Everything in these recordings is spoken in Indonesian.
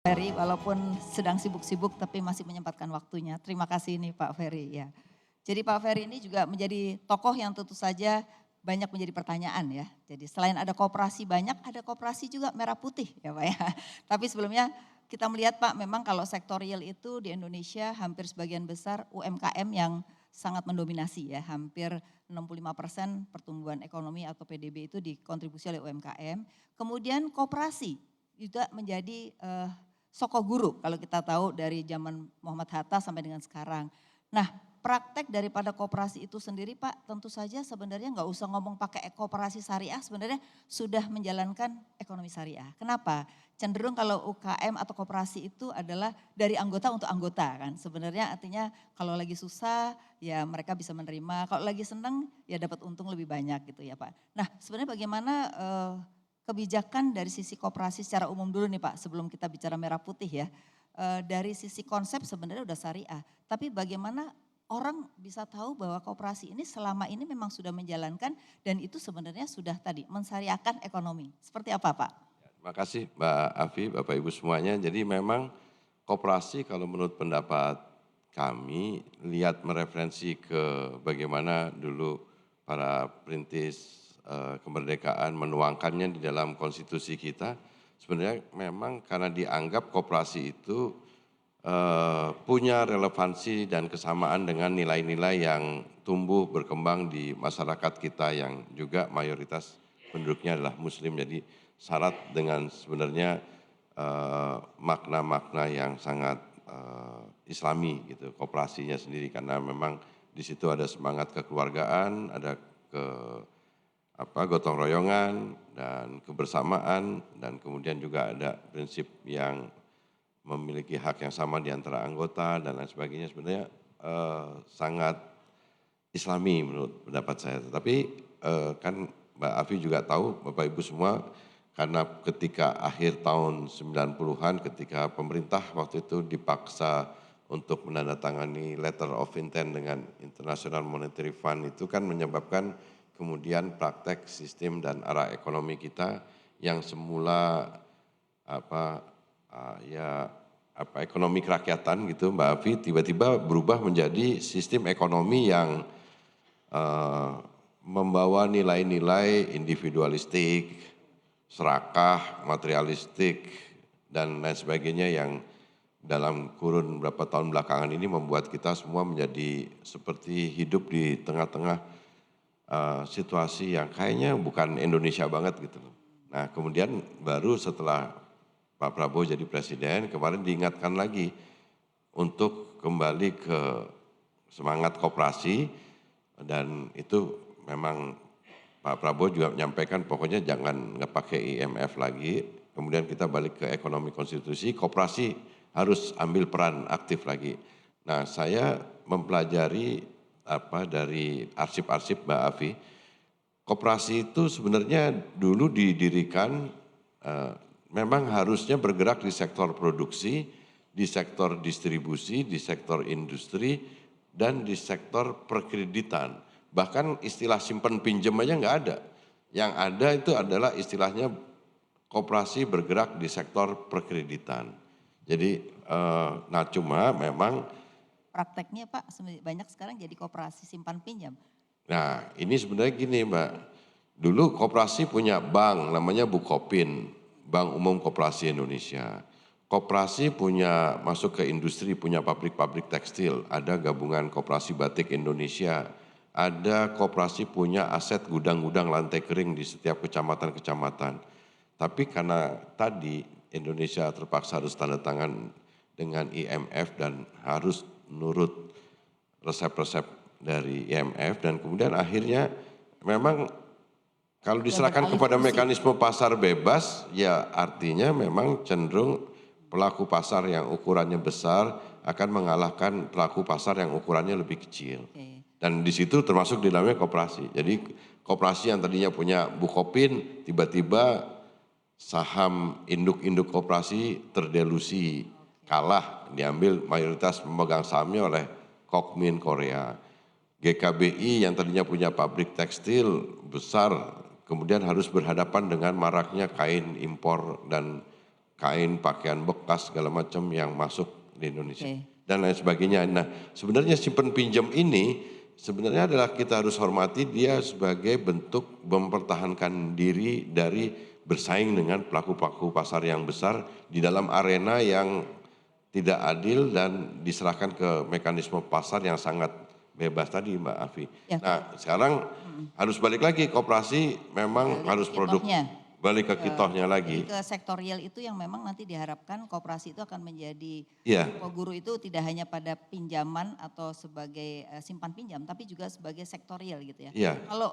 Ferry, walaupun sedang sibuk-sibuk tapi masih menyempatkan waktunya. Terima kasih nih Pak Ferry ya. Jadi Pak Ferry ini juga menjadi tokoh yang tentu saja banyak menjadi pertanyaan ya. Jadi selain ada koperasi banyak, ada koperasi juga merah putih ya Pak ya. Tapi sebelumnya kita melihat Pak, memang kalau sektor real itu di Indonesia hampir sebagian besar UMKM yang sangat mendominasi ya. Hampir 65% pertumbuhan ekonomi atau PDB itu dikontribusi oleh UMKM. Kemudian koperasi juga menjadi soko guru kalau kita tahu dari zaman Muhammad Hatta sampai dengan sekarang. Nah, praktek daripada koperasi itu sendiri Pak, tentu saja sebenarnya nggak usah ngomong pakai koperasi syariah, sebenarnya sudah menjalankan ekonomi syariah. Kenapa? Cenderung kalau UKM atau koperasi itu adalah dari anggota untuk anggota kan. Sebenarnya artinya kalau lagi susah ya mereka bisa menerima, kalau lagi senang ya dapat untung lebih banyak gitu ya Pak. Nah, sebenarnya bagaimana kebijakan dari sisi koperasi secara umum dulu nih Pak, sebelum kita bicara merah putih ya. Dari sisi konsep sebenarnya udah syariah, tapi bagaimana orang bisa tahu bahwa koperasi ini selama ini memang sudah menjalankan dan itu sebenarnya sudah tadi mensyariahkan ekonomi. Seperti apa Pak? Terima kasih Mbak Afi, Bapak Ibu semuanya. Jadi memang koperasi kalau menurut pendapat kami, lihat mereferensi ke bagaimana dulu para perintis kemerdekaan menuangkannya di dalam konstitusi kita, sebenarnya memang karena dianggap koperasi itu punya relevansi dan kesamaan dengan nilai-nilai yang tumbuh berkembang di masyarakat kita yang juga mayoritas penduduknya adalah muslim. Jadi syarat dengan sebenarnya makna-makna yang sangat islami gitu, koperasinya sendiri, karena memang di situ ada semangat kekeluargaan, ada gotong royongan dan kebersamaan, dan kemudian juga ada prinsip yang memiliki hak yang sama di antara anggota dan lain sebagainya. Sebenarnya sangat islami menurut pendapat saya. Tetapi kan Mbak Afi juga tahu, Bapak Ibu semua, karena ketika akhir tahun 90-an ketika pemerintah waktu itu dipaksa untuk menandatangani letter of intent dengan International Monetary Fund, itu kan menyebabkan kemudian praktek sistem dan arah ekonomi kita yang semula ekonomi kerakyatan gitu Mbak Afi, tiba-tiba berubah menjadi sistem ekonomi yang membawa nilai-nilai individualistik, serakah, materialistik, dan lain sebagainya yang dalam kurun beberapa tahun belakangan ini membuat kita semua menjadi seperti hidup di tengah-tengah situasi yang kayaknya bukan Indonesia banget gitu. Nah kemudian baru setelah Pak Prabowo jadi presiden, kemarin diingatkan lagi untuk kembali ke semangat koperasi, dan itu memang Pak Prabowo juga menyampaikan pokoknya jangan nggak pakai IMF lagi, kemudian kita balik ke ekonomi konstitusi, koperasi harus ambil peran aktif lagi. Nah saya mempelajari dari arsip-arsip Mbak Afi, koperasi itu sebenarnya dulu didirikan memang harusnya bergerak di sektor produksi, di sektor distribusi, di sektor industri, dan di sektor perkreditan. Bahkan istilah simpan pinjam aja nggak ada. Yang ada itu adalah istilahnya koperasi bergerak di sektor perkreditan. Jadi, nah cuma memang Prakteknya Pak banyak sekarang jadi koperasi simpan pinjam. nah ini sebenarnya gini Mbak, dulu koperasi punya bank namanya Bukopin, Bank Umum Koperasi Indonesia. Koperasi punya masuk ke industri, punya pabrik-pabrik tekstil, ada gabungan Koperasi Batik Indonesia, ada koperasi punya aset gudang-gudang lantai kering di setiap kecamatan-kecamatan. Tapi karena tadi Indonesia terpaksa harus tanda tangan dengan IMF dan harus nurut resep-resep dari IMF, dan kemudian akhirnya memang kalau diserahkan kepada mekanisme pasar bebas, ya artinya memang cenderung pelaku pasar yang ukurannya besar akan mengalahkan pelaku pasar yang ukurannya lebih kecil. Dan di situ termasuk di dalamnya koperasi. Jadi koperasi yang tadinya punya Bukopin, tiba-tiba saham induk-induk koperasi terdelusi, kalah, diambil mayoritas pemegang sahamnya oleh Kokmin Korea. GKBI yang tadinya punya pabrik tekstil besar, kemudian harus berhadapan dengan maraknya kain impor dan kain, pakaian bekas segala macam yang masuk di Indonesia Oke. dan lain sebagainya. Nah, sebenarnya simpan pinjam ini sebenarnya adalah kita harus hormati dia sebagai bentuk mempertahankan diri dari bersaing dengan pelaku-pelaku pasar yang besar di dalam arena yang tidak adil dan diserahkan ke mekanisme pasar yang sangat bebas tadi Mbak Afi. Ya, Nah sekarang harus balik lagi koperasi memang balik harus ke produk kitohnya. balik ke kitohnya Jadi lagi. ke sektorial itu yang memang nanti diharapkan koperasi itu akan menjadi Iya, guru itu tidak hanya pada pinjaman atau sebagai simpan pinjam, tapi juga sebagai sektorial gitu ya. iya. Kalau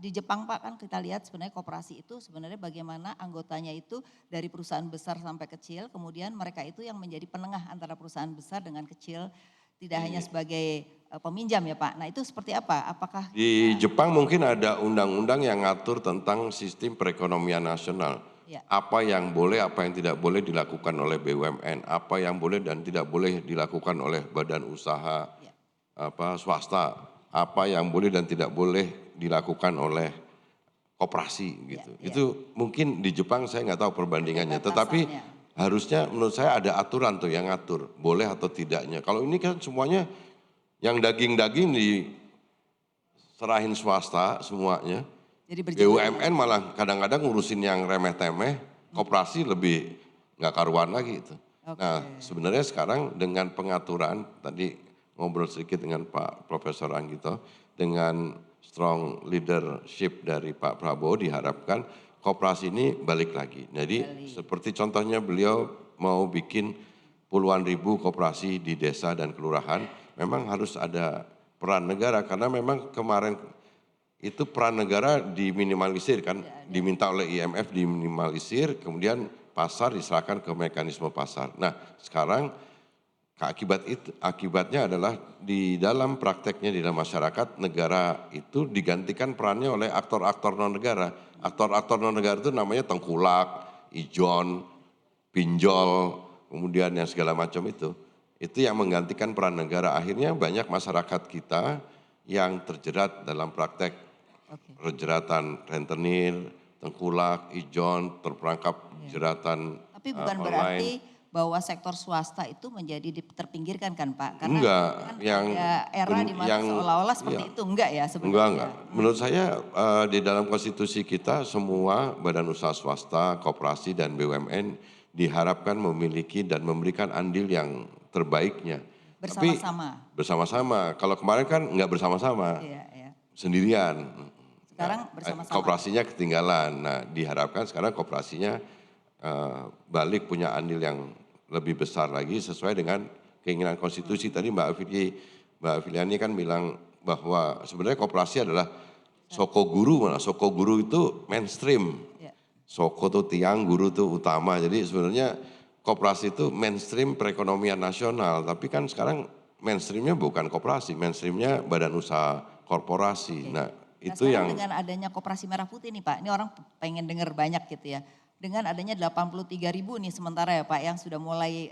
di Jepang Pak kan kita lihat sebenarnya koperasi itu sebenarnya bagaimana anggotanya itu dari perusahaan besar sampai kecil, kemudian mereka itu yang menjadi penengah antara perusahaan besar dengan kecil, tidak hanya sebagai peminjam ya Pak. Nah itu seperti apa? Apakah Di Jepang mungkin ada undang-undang yang ngatur tentang sistem perekonomian nasional. ya, Apa yang boleh, apa yang tidak boleh dilakukan oleh BUMN, apa yang boleh dan tidak boleh dilakukan oleh badan usaha ya, swasta, apa yang boleh dan tidak boleh dilakukan oleh koperasi ya, gitu. ya, Itu mungkin di Jepang saya nggak tahu perbandingannya, tetapi batasannya. harusnya menurut saya ada aturan tuh yang ngatur boleh atau tidaknya. Kalau ini kan semuanya yang daging-daging diserahin swasta semuanya. Jadi berjalan. BUMN malah kadang-kadang ngurusin yang remeh-temeh, koperasi lebih nggak karuan lagi itu. Oke. Nah sebenarnya sekarang dengan pengaturan, tadi ngobrol sedikit dengan Pak Profesor Anggito, dengan strong leadership dari Pak Prabowo diharapkan koperasi ini balik lagi. Jadi seperti contohnya beliau mau bikin puluhan ribu koperasi di desa dan kelurahan, memang harus ada peran negara karena memang kemarin itu peran negara diminimalisir kan, diminta oleh IMF diminimalisir, kemudian pasar diserahkan ke mekanisme pasar. Nah sekarang akibatnya adalah di dalam prakteknya di dalam masyarakat negara itu digantikan perannya oleh aktor-aktor non negara. Aktor-aktor non negara itu namanya tengkulak, ijon, pinjol, kemudian yang segala macam itu. Itu yang menggantikan peran negara. Akhirnya banyak masyarakat kita yang terjerat dalam praktek Oke. jeratan rentenir, tengkulak, ijon, terperangkap jeratan Tapi bukan online. berarti bahwa sektor swasta itu menjadi terpinggirkan kan Pak? Karena Enggak, kan yang ada era di mana yang seolah-olah seperti iya, itu, enggak ya enggak. sebenarnya? Menurut saya di dalam konstitusi kita semua badan usaha swasta, koperasi dan BUMN diharapkan memiliki dan memberikan andil yang terbaiknya. Tapi Bersama-sama. bersama-sama. Kalau kemarin kan enggak bersama-sama, Iya, ya. sendirian. Sekarang bersama-sama. Koperasinya ketinggalan. Nah, diharapkan sekarang koperasinya balik punya andil yang lebih besar lagi sesuai dengan keinginan konstitusi. Tadi Mbak Filiani kan bilang bahwa sebenarnya koperasi adalah soko guru, malah soko guru itu mainstream. Ya. Soko tuh tiang, guru tuh utama. Jadi sebenarnya koperasi itu mainstream perekonomian nasional. Tapi kan sekarang mainstreamnya bukan koperasi, mainstreamnya badan usaha korporasi. Oke. Nah Nah itu sekarang yang dengan adanya Koperasi Merah Putih nih Pak, ini orang pengen dengar banyak gitu ya. Dengan adanya 83.000 nih sementara ya Pak yang sudah mulai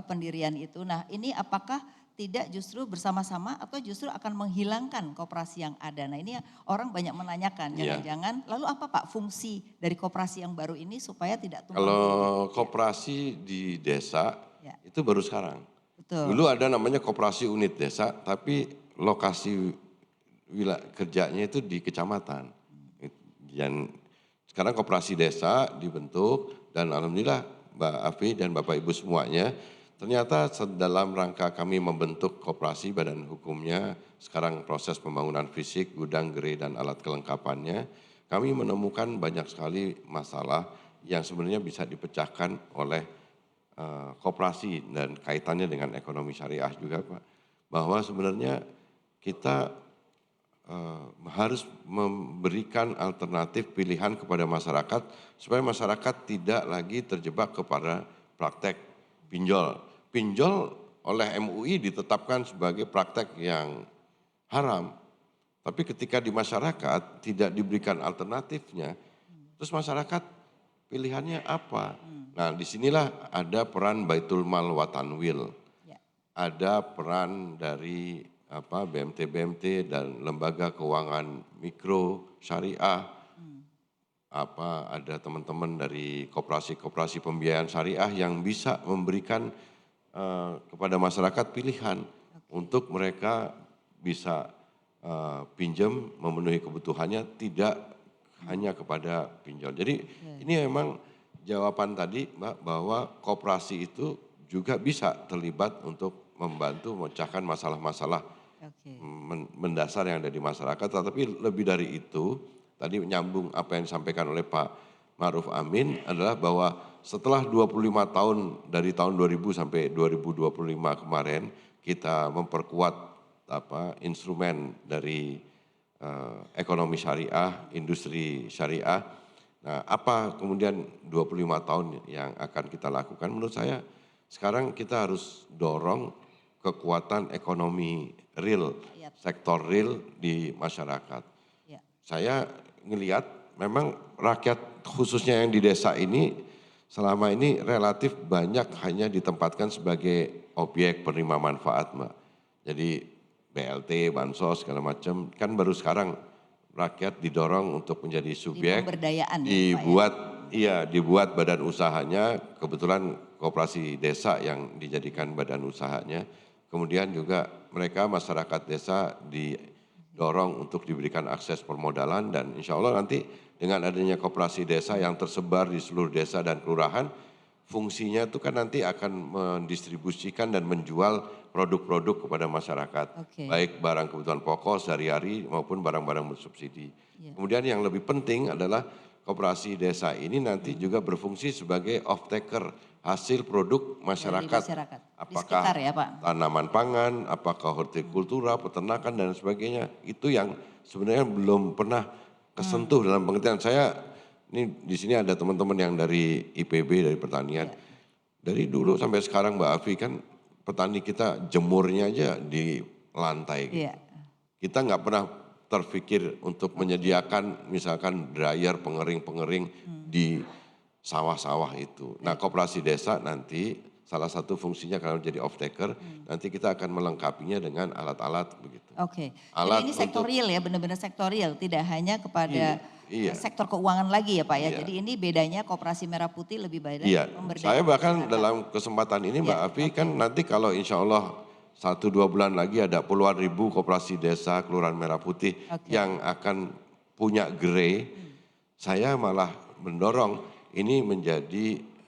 pendirian itu. Nah ini apakah tidak justru bersama-sama atau justru akan menghilangkan koperasi yang ada. Nah ini orang banyak menanyakan, Iya. jangan-jangan lalu apa Pak fungsi dari koperasi yang baru ini supaya tidak tumpang kalau tindih? koperasi di desa Ya, itu baru sekarang. betul. Dulu ada namanya koperasi unit desa, tapi lokasi kerjanya itu di kecamatan. Dan sekarang koperasi desa dibentuk dan alhamdulillah Mbak Afi dan Bapak Ibu semuanya, ternyata dalam rangka kami membentuk koperasi badan hukumnya, sekarang proses pembangunan fisik, gudang, gerai dan alat kelengkapannya, kami menemukan banyak sekali masalah yang sebenarnya bisa dipecahkan oleh koperasi dan kaitannya dengan ekonomi syariah juga Pak. Bahwa sebenarnya kita harus memberikan alternatif pilihan kepada masyarakat supaya masyarakat tidak lagi terjebak kepada praktek pinjol. Pinjol oleh MUI ditetapkan sebagai praktek yang haram. Tapi ketika di masyarakat tidak diberikan alternatifnya, terus masyarakat pilihannya apa? Nah disinilah ada peran Baitul Mal wa Tanwil. Ya. Ada peran dari BMT dan lembaga keuangan mikro syariah ada teman-teman dari koperasi-koperasi pembiayaan syariah yang bisa memberikan kepada masyarakat pilihan untuk mereka bisa pinjam memenuhi kebutuhannya tidak hanya kepada pinjol. Jadi ini memang jawaban tadi Mbak bahwa koperasi itu juga bisa terlibat untuk membantu memecahkan masalah-masalah mendasar yang ada di masyarakat. Tetapi lebih dari itu, tadi menyambung apa yang disampaikan oleh Pak Ma'ruf Amin adalah bahwa setelah 25 tahun dari tahun 2000 sampai 2025 kemarin kita memperkuat instrumen dari ekonomi syariah, industri syariah. Nah, apa kemudian 25 tahun yang akan kita lakukan? Menurut saya sekarang kita harus dorong kekuatan ekonomi real, sektor real di masyarakat. Saya ngelihat memang rakyat khususnya yang di desa ini selama ini relatif banyak hanya ditempatkan sebagai objek penerima manfaat, Mbak. Jadi BLT, bansos segala macam kan baru sekarang rakyat didorong untuk menjadi subjek, dibuat badan usahanya, kebetulan koperasi desa yang dijadikan badan usahanya. Kemudian juga mereka masyarakat desa didorong untuk diberikan akses permodalan dan insya Allah nanti dengan adanya koperasi desa yang tersebar di seluruh desa dan kelurahan, fungsinya itu kan nanti akan mendistribusikan dan menjual produk-produk kepada masyarakat, baik barang kebutuhan pokok sehari-hari maupun barang-barang bersubsidi. Kemudian yang lebih penting adalah koperasi desa ini nanti juga berfungsi sebagai off-taker hasil produk masyarakat. Apakah tanaman pangan, apakah hortikultura, peternakan dan sebagainya. Itu yang sebenarnya belum pernah kesentuh dalam pengertian saya. Ini di sini ada teman-teman yang dari IPB, dari pertanian. Dari dulu sampai sekarang Mbak Afi kan petani kita jemurnya aja di lantai. Kita nggak pernah terpikir untuk menyediakan misalkan dryer pengering-pengering di sawah-sawah itu. Nah koperasi desa nanti salah satu fungsinya kalau jadi off-taker, nanti kita akan melengkapinya dengan alat-alat begitu. Jadi ini sektorial ya, benar-benar sektorial, tidak hanya kepada sektor keuangan lagi ya Pak ya. Jadi ini bedanya Koperasi Merah Putih lebih banyak memberdayakan. Saya bahkan dalam kesempatan ini Mbak Afi kan nanti kalau insya Allah 1-2 bulan lagi ada puluhan ribu koperasi desa Kelurahan Merah Putih yang akan punya gerai, saya malah mendorong ini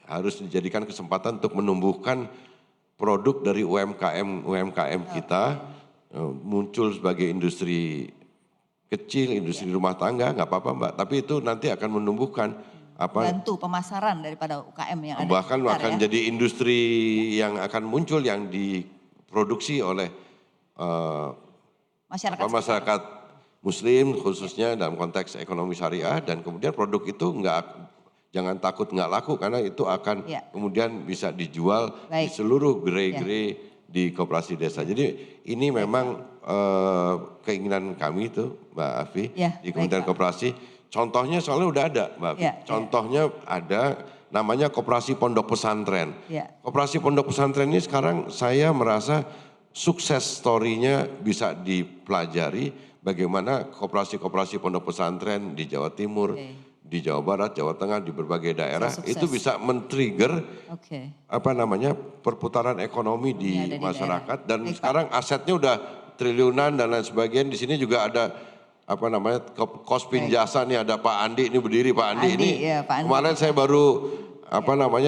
harus dijadikan kesempatan untuk menumbuhkan produk dari UMKM kita muncul sebagai industri kecil, industri rumah tangga, nggak apa-apa Mbak. Tapi itu nanti akan menumbuhkan bantu pemasaran daripada UKM yang ada. Bahkan akan jadi industri yang akan muncul yang diproduksi oleh masyarakat Muslim khususnya dalam konteks ekonomi syariah dan kemudian produk itu jangan takut nggak laku karena itu akan kemudian bisa dijual di seluruh gerai-gerai di koperasi desa. Jadi ini memang keinginan kami itu Mbak Afi di Kementerian Koperasi. Contohnya soalnya udah ada Mbak Afi. Contohnya ada namanya Koperasi Pondok Pesantren. Koperasi Pondok Pesantren ini sekarang saya merasa sukses story-nya bisa dipelajari bagaimana koperasi-koperasi pondok pesantren di Jawa Timur, di Jawa Barat, Jawa Tengah, di berbagai daerah itu bisa men-trigger perputaran ekonomi di masyarakat dan sekarang asetnya udah triliunan dan lain sebagainya. Di sini juga ada Kospinjasa nih ada Pak Andi ini berdiri Pak Andi ini. Kemarin saya baru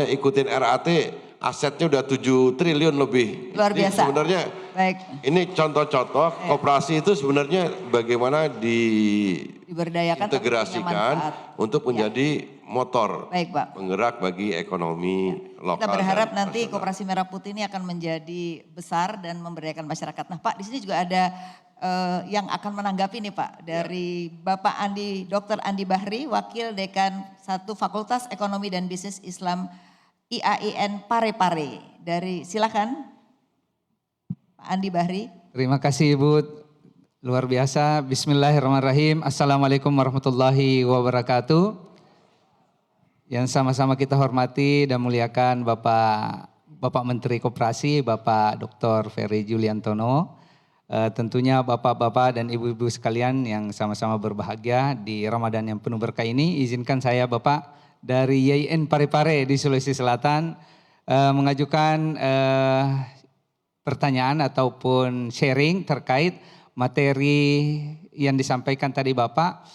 ikutin RAT asetnya udah 7 triliun lebih. Luar biasa. Ini sebenarnya ini contoh-contoh koperasi itu sebenarnya bagaimana diberdayakan integrasikan untuk menjadi motor penggerak bagi ekonomi lokal. Kita berharap nanti Koperasi Merah Putih ini akan menjadi besar dan memberdayakan masyarakat. Nah Pak di sini juga ada yang akan menanggapi nih Pak dari Bapak Dr. Andi Bahri, Wakil Dekan 1 Fakultas Ekonomi dan Bisnis Islam IAIN Parepare. Silakan Pak Andi Bahri. Terima kasih Ibu, luar biasa. Bismillahirrahmanirrahim. Assalamualaikum warahmatullahi wabarakatuh. Yang sama-sama kita hormati dan muliakan Bapak Menteri Koperasi, Bapak Dr. Ferry Juliantono. Tentunya bapak-bapak dan ibu-ibu sekalian yang sama-sama berbahagia di Ramadan yang penuh berkah ini, izinkan saya Bapak dari YIN Parepare di Sulawesi Selatan mengajukan pertanyaan ataupun sharing terkait materi yang disampaikan tadi Bapak.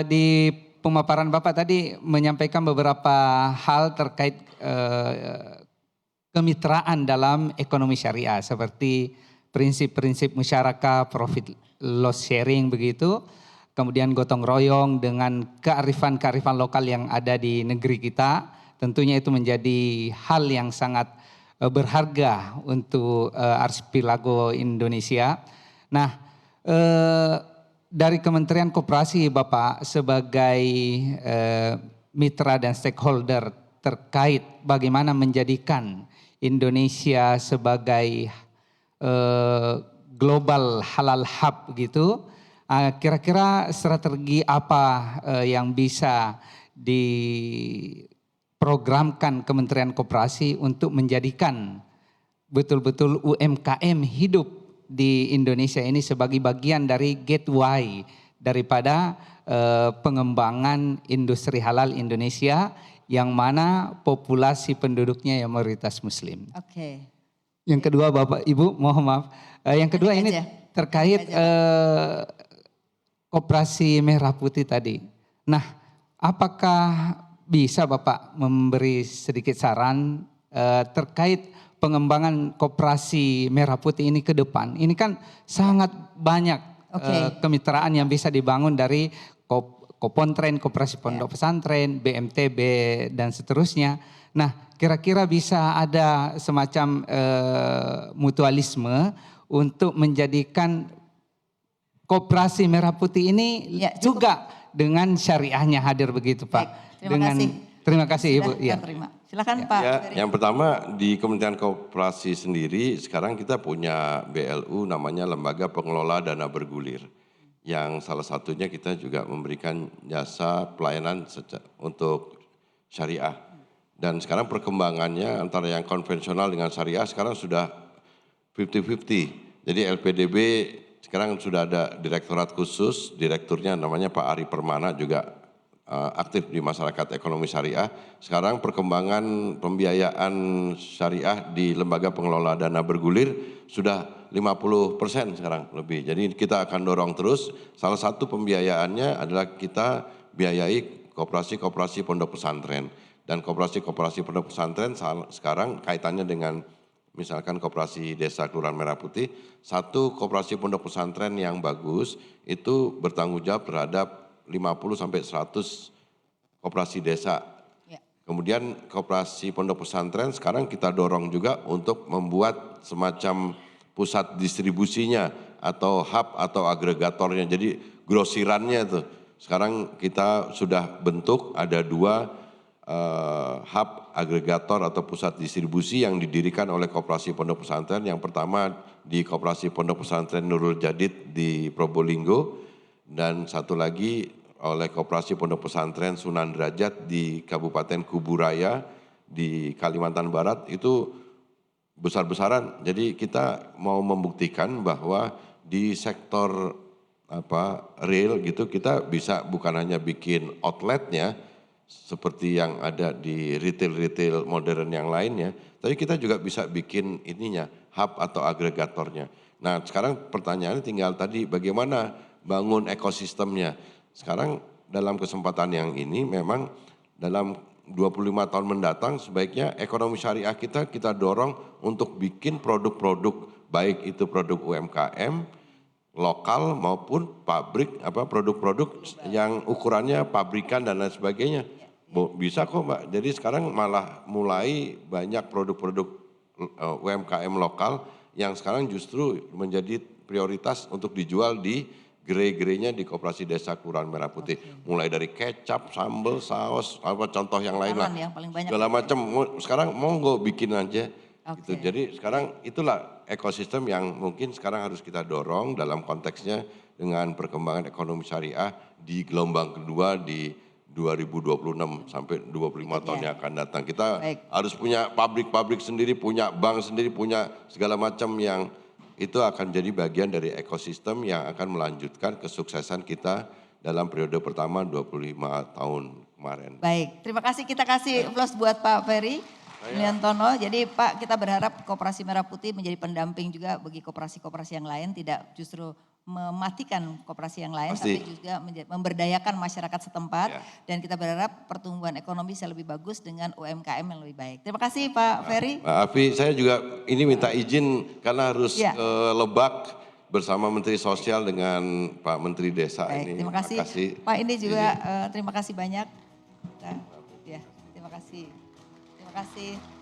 Di pemaparan Bapak tadi menyampaikan beberapa hal terkait kemitraan dalam ekonomi syariah seperti prinsip-prinsip musyarakah, profit loss sharing begitu, kemudian gotong royong dengan kearifan-kearifan lokal yang ada di negeri kita, tentunya itu menjadi hal yang sangat berharga untuk archipelago Indonesia. Nah, dari Kementerian Koperasi Bapak sebagai mitra dan stakeholder terkait bagaimana menjadikan Indonesia sebagai global halal hub gitu. Kira-kira strategi apa yang bisa diprogramkan Kementerian Koperasi untuk menjadikan betul-betul UMKM hidup di Indonesia ini sebagai bagian dari gateway daripada pengembangan industri halal Indonesia yang mana populasi penduduknya yang mayoritas Muslim. Oke. Yang kedua Bapak Ibu mohon maaf. Yang kedua ini terkait Koperasi Merah Putih tadi. Nah, apakah bisa Bapak memberi sedikit saran terkait pengembangan Koperasi Merah Putih ini ke depan? Ini kan sangat banyak kemitraan yang bisa dibangun dari Kopontren, Koperasi Pondok Pesantren, BMTB dan seterusnya. Nah, kira-kira bisa ada semacam mutualisme untuk menjadikan Koperasi Merah Putih ini juga dengan syariahnya hadir begitu Pak. Terima kasih Ibu. Ya. Silakan Pak. Ya, yang pertama di Kementerian Koperasi sendiri sekarang kita punya BLU namanya Lembaga Pengelola Dana Bergulir. Yang salah satunya kita juga memberikan jasa pelayanan untuk syariah. Dan sekarang perkembangannya antara yang konvensional dengan syariah sekarang sudah 50-50. Jadi LPDB sekarang sudah ada direktorat khusus, direkturnya namanya Pak Ari Permana juga aktif di masyarakat ekonomi syariah. Sekarang perkembangan pembiayaan syariah di Lembaga Pengelola Dana Bergulir sudah 50% sekarang lebih. Jadi kita akan dorong terus. Salah satu pembiayaannya adalah kita biayai koperasi-koperasi pondok pesantren. Dan koperasi-koperasi pondok pesantren sekarang kaitannya dengan misalkan koperasi desa Kelurahan Merah Putih. Satu koperasi pondok pesantren yang bagus itu bertanggung jawab terhadap 50-100 koperasi desa. Kemudian koperasi pondok pesantren sekarang kita dorong juga untuk membuat semacam pusat distribusinya atau hub atau agregatornya. Jadi grosirannya tuh. Sekarang kita sudah bentuk ada 2 hub agregator atau pusat distribusi yang didirikan oleh Koperasi Pondok Pesantren. Yang pertama di Koperasi Pondok Pesantren Nurul Jadid di Probolinggo dan satu lagi oleh Koperasi Pondok Pesantren Sunan Derajat di Kabupaten Kuburaya di Kalimantan Barat. Itu besar-besaran. Jadi kita mau membuktikan bahwa di sektor real gitu kita bisa bukan hanya bikin outletnya seperti yang ada di retail modern yang lainnya, tapi kita juga bisa bikin ininya, hub atau agregatornya. Nah sekarang pertanyaannya tinggal tadi bagaimana bangun ekosistemnya. Sekarang dalam kesempatan yang ini memang dalam 25 tahun mendatang sebaiknya ekonomi syariah kita dorong untuk bikin produk-produk baik itu produk UMKM, lokal maupun pabrik produk-produk yang ukurannya pabrikan dan lain sebagainya. Bisa kok Mbak, jadi sekarang malah mulai banyak produk-produk UMKM lokal yang sekarang justru menjadi prioritas untuk dijual di gerai-gerainya di Koperasi Desa Kelurahan Merah Putih. Mulai dari kecap, sambal, saus, contoh yang lain lah. Segala macam, sekarang monggo bikin aja. Gitu. Jadi sekarang itulah ekosistem yang mungkin sekarang harus kita dorong dalam konteksnya dengan perkembangan ekonomi syariah di gelombang kedua di 2026 sampai 25 tahun yang akan datang. Kita harus punya pabrik-pabrik sendiri, punya bank sendiri, punya segala macam yang itu akan jadi bagian dari ekosistem yang akan melanjutkan kesuksesan kita dalam periode pertama 25 tahun kemarin. Baik, terima kasih. Kita kasih plus buat Pak Ferry Iliantono. Jadi Pak, kita berharap Koperasi Merah Putih menjadi pendamping juga bagi koperasi-koperasi yang lain, tidak justru mematikan koperasi yang lain, Pasti. tapi juga memberdayakan masyarakat setempat. Ya. Dan kita berharap pertumbuhan ekonomi bisa lebih bagus dengan UMKM yang lebih baik. Terima kasih Pak Ferry. Pak Afi, saya juga ini minta izin karena harus Ya. ke Lebak bersama Menteri Sosial dengan Pak Menteri Desa Baik, ini. terima kasih. Pak ini juga terima kasih banyak. Ya, terima kasih. Terima kasih.